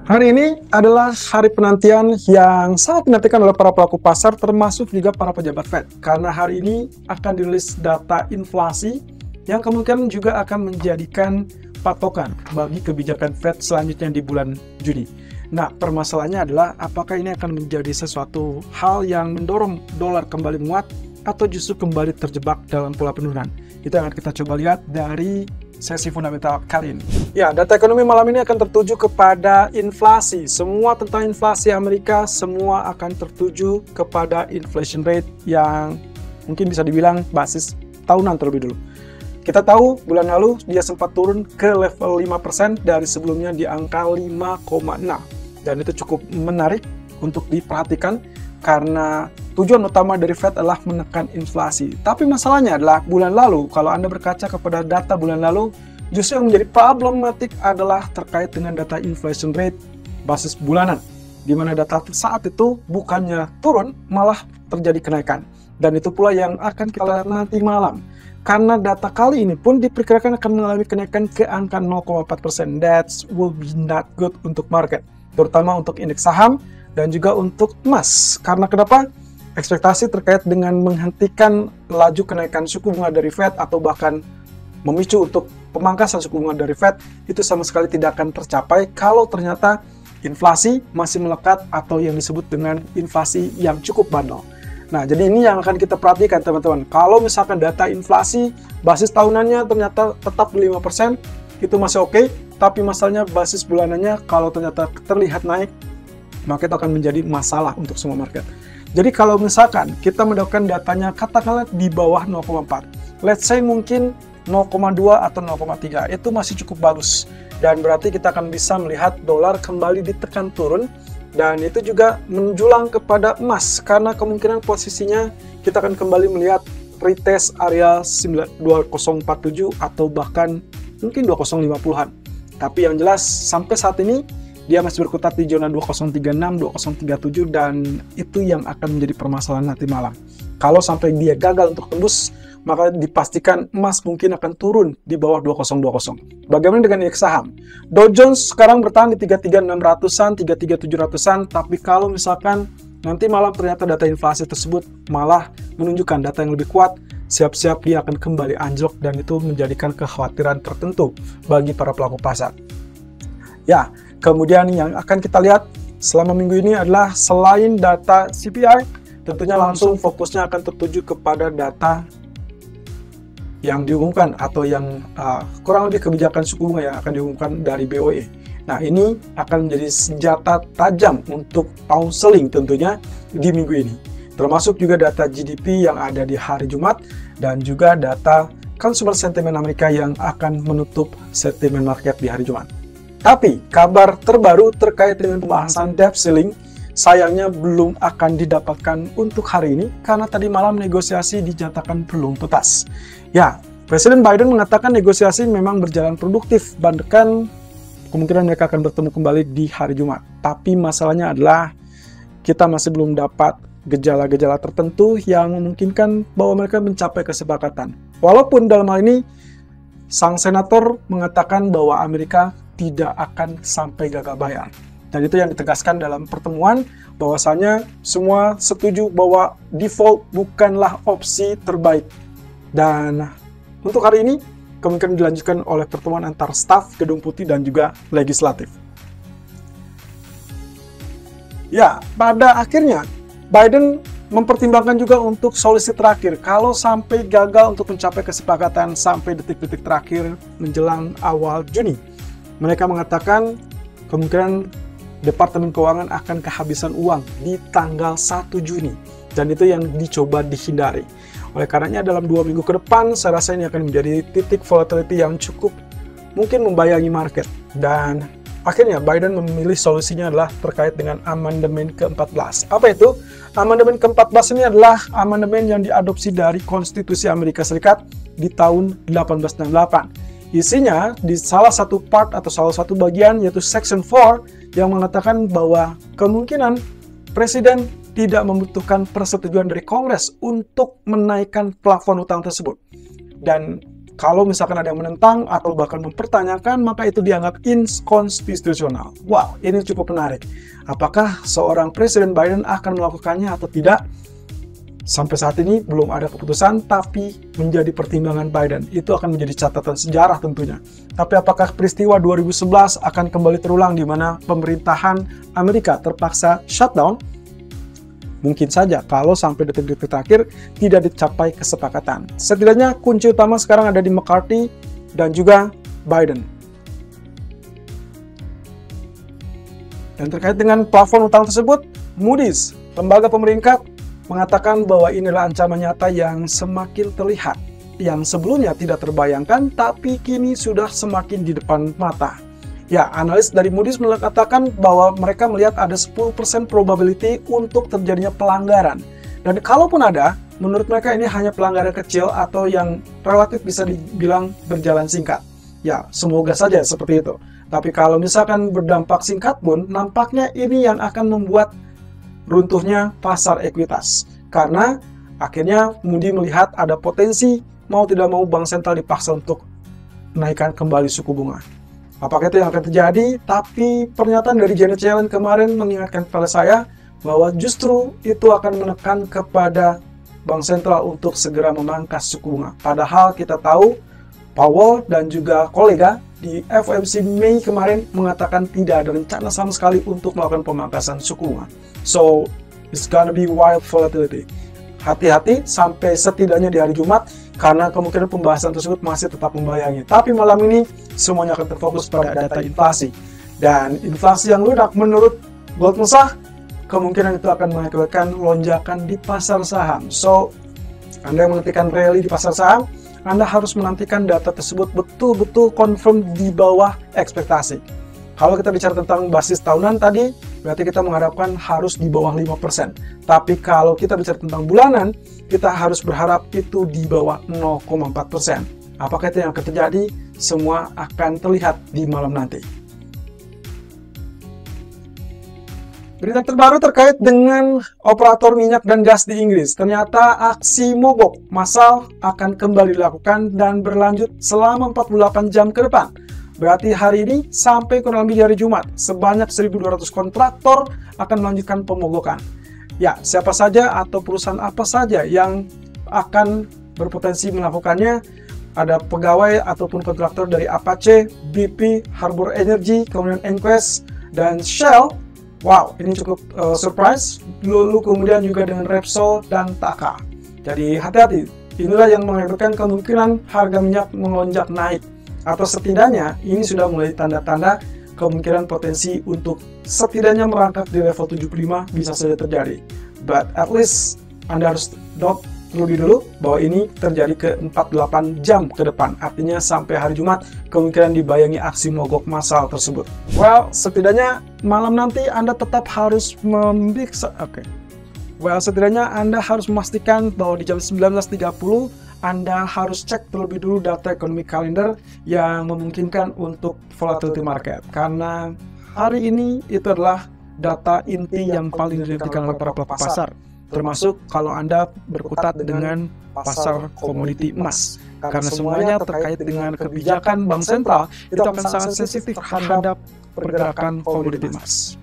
Hari ini adalah hari penantian yang sangat dinantikan oleh para pelaku pasar, termasuk juga para pejabat Fed. Karena hari ini akan dirilis data inflasi yang kemungkinan juga akan menjadikan patokan bagi kebijakan Fed selanjutnya di bulan Juni. Nah, permasalahannya adalah apakah ini akan menjadi sesuatu hal yang mendorong dolar kembali menguat atau justru kembali terjebak dalam pola penurunan. Itu yang akan kita coba lihat dari sesi fundamental kali ini. Ya, data ekonomi malam ini akan tertuju kepada inflasi. Semua tentang inflasi Amerika, semua akan tertuju kepada inflation rate yang mungkin bisa dibilang basis tahunan terlebih dulu. Kita tahu bulan lalu dia sempat turun ke level 5% dari sebelumnya di angka 5,6. Dan itu cukup menarik untuk diperhatikan karena tujuan utama dari Fed adalah menekan inflasi. Tapi masalahnya adalah bulan lalu, kalau Anda berkaca kepada data bulan lalu, justru yang menjadi problematik adalah terkait dengan data inflation rate basis bulanan, di mana data saat itu bukannya turun, malah terjadi kenaikan. Dan itu pula yang akan kita lihat nanti malam. Karena data kali ini pun diperkirakan akan mengalami kenaikan ke angka 0,4%. That will be not good untuk market, terutama untuk indeks saham dan juga untuk emas. Karena kenapa? Ekspektasi terkait dengan menghentikan laju kenaikan suku bunga dari Fed atau bahkan memicu untuk pemangkasan suku bunga dari Fed itu sama sekali tidak akan tercapai kalau ternyata inflasi masih melekat atau yang disebut dengan inflasi yang cukup bandel. Nah, jadi ini yang akan kita perhatikan teman-teman. Kalau misalkan data inflasi basis tahunannya ternyata tetap di 5%, itu masih oke. Tapi masalahnya basis bulanannya kalau ternyata terlihat naik, maka itu akan menjadi masalah untuk semua market. Jadi kalau misalkan kita mendapatkan datanya katakanlah di bawah 0,4, let's say mungkin 0,2 atau 0,3, itu masih cukup bagus. Dan berarti kita akan bisa melihat dolar kembali ditekan turun, dan itu juga menjulang kepada emas, karena kemungkinan posisinya kita akan kembali melihat retest area 2047 atau bahkan mungkin 2050-an. Tapi yang jelas sampai saat ini dia masih berkutat di zona 2036, 2037, dan itu yang akan menjadi permasalahan nanti malam. Kalau sampai dia gagal untuk tembus, maka dipastikan emas mungkin akan turun di bawah 2020. Bagaimana dengan indeks saham? Dow Jones sekarang bertahan di 33.600-an, 33.700-an, tapi kalau misalkan nanti malam ternyata data inflasi tersebut malah menunjukkan data yang lebih kuat, siap-siap dia akan kembali anjlok dan itu menjadikan kekhawatiran tertentu bagi para pelaku pasar. Ya, kemudian yang akan kita lihat selama minggu ini adalah selain data CPI, tentunya langsung fokusnya akan tertuju kepada data yang diumumkan atau yang kurang lebih kebijakan suku bunga yang akan diumumkan dari BOE. Nah, ini akan menjadi senjata tajam untuk pound selling tentunya di minggu ini. Termasuk juga data GDP yang ada di hari Jumat dan juga data consumer sentiment Amerika yang akan menutup sentimen market di hari Jumat. Tapi kabar terbaru terkait dengan pembahasan debt ceiling sayangnya belum akan didapatkan untuk hari ini karena tadi malam negosiasi dinyatakan belum tuntas. Ya, Presiden Biden mengatakan negosiasi memang berjalan produktif, bahkan kemungkinan mereka akan bertemu kembali di hari Jumat. Tapi masalahnya adalah kita masih belum dapat gejala-gejala tertentu yang memungkinkan bahwa mereka mencapai kesepakatan. Walaupun dalam hal ini sang senator mengatakan bahwa Amerika tidak akan sampai gagal bayar. Dan itu yang ditegaskan dalam pertemuan, bahwasanya semua setuju bahwa default bukanlah opsi terbaik. Dan untuk hari ini, kemungkinan dilanjutkan oleh pertemuan antar staf Gedung Putih dan juga legislatif. Ya, pada akhirnya, Biden mempertimbangkan juga untuk solusi terakhir. Kalau sampai gagal untuk mencapai kesepakatan sampai detik-detik terakhir menjelang awal Juni, mereka mengatakan kemungkinan Departemen Keuangan akan kehabisan uang di tanggal 1 Juni. Dan itu yang dicoba dihindari. Oleh karenanya dalam 2 minggu ke depan, saya rasa ini akan menjadi titik volatility yang cukup mungkin membayangi market. Dan akhirnya Biden memilih solusinya adalah terkait dengan amandemen ke-14. Apa itu? Amandemen ke-14 ini adalah amandemen yang diadopsi dari Konstitusi Amerika Serikat di tahun 1868. Isinya di salah satu part atau salah satu bagian yaitu Section 4 yang mengatakan bahwa kemungkinan Presiden tidak membutuhkan persetujuan dari Kongres untuk menaikkan plafon utang tersebut. Dan Kalau misalkan ada yang menentang atau bahkan mempertanyakan, maka itu dianggap inkonstitusional. Wow, ini cukup menarik. Apakah seorang Presiden Biden akan melakukannya atau tidak? Sampai saat ini belum ada keputusan, tapi menjadi pertimbangan Biden. Itu akan menjadi catatan sejarah tentunya. Tapi apakah peristiwa 2011 akan kembali terulang di mana pemerintahan Amerika terpaksa shutdown? Mungkin saja kalau sampai detik-detik terakhir tidak dicapai kesepakatan. Setidaknya kunci utama sekarang ada di McCarthy dan juga Biden. Dan terkait dengan plafon utang tersebut, Moody's, lembaga pemeringkat, mengatakan bahwa inilah ancaman nyata yang semakin terlihat, yang sebelumnya tidak terbayangkan, tapi kini sudah semakin di depan mata. Ya, analis dari Moody's mengatakan bahwa mereka melihat ada 10% probability untuk terjadinya pelanggaran. Dan kalaupun ada, menurut mereka ini hanya pelanggaran kecil atau yang relatif bisa dibilang berjalan singkat. Ya, semoga saja seperti itu. Tapi kalau misalkan berdampak singkat pun, nampaknya ini yang akan membuat runtuhnya pasar ekuitas. Karena akhirnya Moody melihat ada potensi mau tidak mau bank sentral dipaksa untuk menaikkan kembali suku bunga. Apakah itu yang akan terjadi? Tapi pernyataan dari Janet Yellen kemarin mengingatkan kepada saya bahwa justru itu akan menekan kepada bank sentral untuk segera memangkas suku bunga. Padahal kita tahu Powell dan juga kolega di FOMC Mei kemarin mengatakan tidak ada rencana sama sekali untuk melakukan pemangkasan suku bunga. So, it's gonna be wild volatility. Hati-hati sampai setidaknya di hari Jumat, karena kemungkinan pembahasan tersebut masih tetap membayangi. Tapi malam ini semuanya akan terfokus pada data inflasi. Dan inflasi yang lunak menurut Goldman Sachs, kemungkinan itu akan mengakibatkan lonjakan di pasar saham. So, Anda yang menantikan rally di pasar saham, Anda harus menantikan data tersebut betul-betul confirm di bawah ekspektasi. Kalau kita bicara tentang basis tahunan tadi, berarti kita mengharapkan harus di bawah 5%. Tapi kalau kita bicara tentang bulanan, kita harus berharap itu di bawah 0,4%. Apakah itu yang akan terjadi? Semua akan terlihat di malam nanti. Berita terbaru terkait dengan operator minyak dan gas di Inggris. Ternyata aksi mogok massal akan kembali dilakukan dan berlanjut selama 48 jam ke depan. Berarti hari ini sampai kurang lebih hari Jumat, sebanyak 1.200 kontraktor akan melanjutkan pemogokan. Ya, siapa saja atau perusahaan apa saja yang akan berpotensi melakukannya? Ada pegawai ataupun kontraktor dari Apache, BP, Harbour Energy, kemudian Enquest, dan Shell. Wow, ini cukup surprise. Lalu kemudian juga dengan Repsol dan Taka. Jadi hati-hati, inilah yang mengakibatkan kemungkinan harga minyak melonjak naik. Atau setidaknya ini sudah mulai tanda-tanda kemungkinan potensi untuk setidaknya merangkak di level 75 bisa saja terjadi. But at least Anda harus note terlebih dulu bahwa ini terjadi ke 48 jam ke depan. Artinya sampai hari Jumat kemungkinan dibayangi aksi mogok massal tersebut. Well, setidaknya malam nanti Anda tetap harus setidaknya Anda harus memastikan bahwa di jam 19.30 Anda harus cek terlebih dulu data ekonomi kalender yang memungkinkan untuk volatility market. Karena hari ini itu adalah data inti yang paling dinantikan oleh para pelaku pasar. Termasuk kalau Anda berkutat dengan pasar komoditi emas. Karena semuanya terkait dengan kebijakan bank sentral, itu akan sangat sensitif terhadap pergerakan komoditi emas.